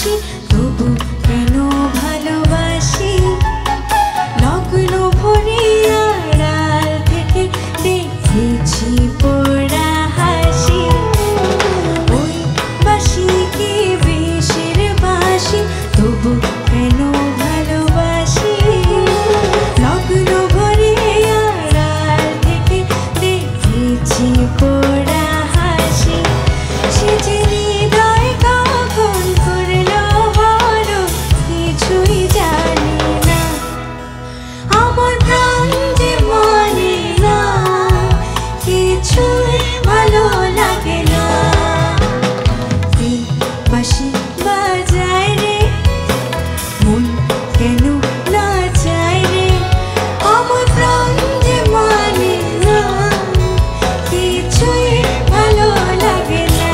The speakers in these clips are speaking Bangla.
হাসি তবু কেন ভালোবাসি লগ্ন ভরে আড়াল থেকে দেখেছি পোড়া হাসি ওই বাসি কি বিষের বাসি তবু কেন ভালোবাসি লগ্ন ভরে আড়াল থেকে দেখেছি পোড়া হাসি সে যে হৃদয় কখন করলো বড় কিছুই জানি না আমার প্রাণ যে মানে না কিছুই ভালো লাগে না বাঁশি বাজায় রে মন কেন নাচায় রে আমার প্রাণ যে মানে না কিছুই ভালো লাগে না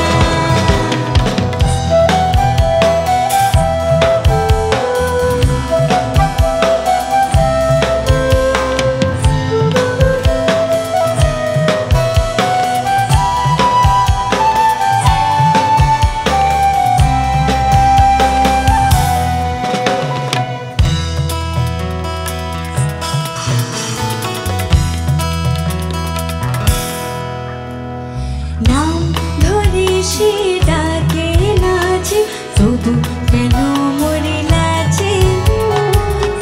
নাম ধরে সে ডাকে নাচে তবু কেন মরে লাচে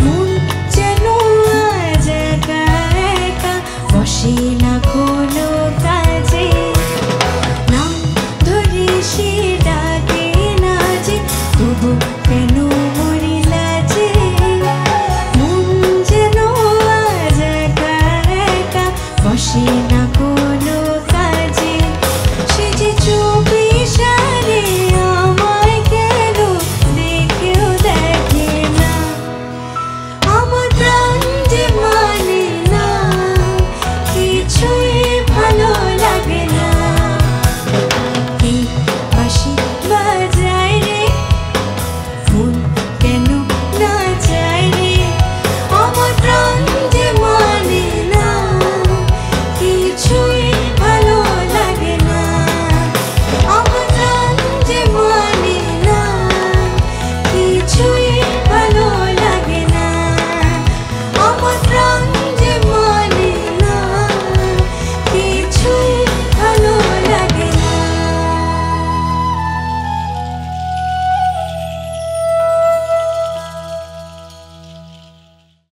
মন যেন আজ একা একা বসে না কোনো কাজে নাম ধরে সে ডাকে নাচে তবু কেন মরে লাচে মন যেন আজ একা একা বসে না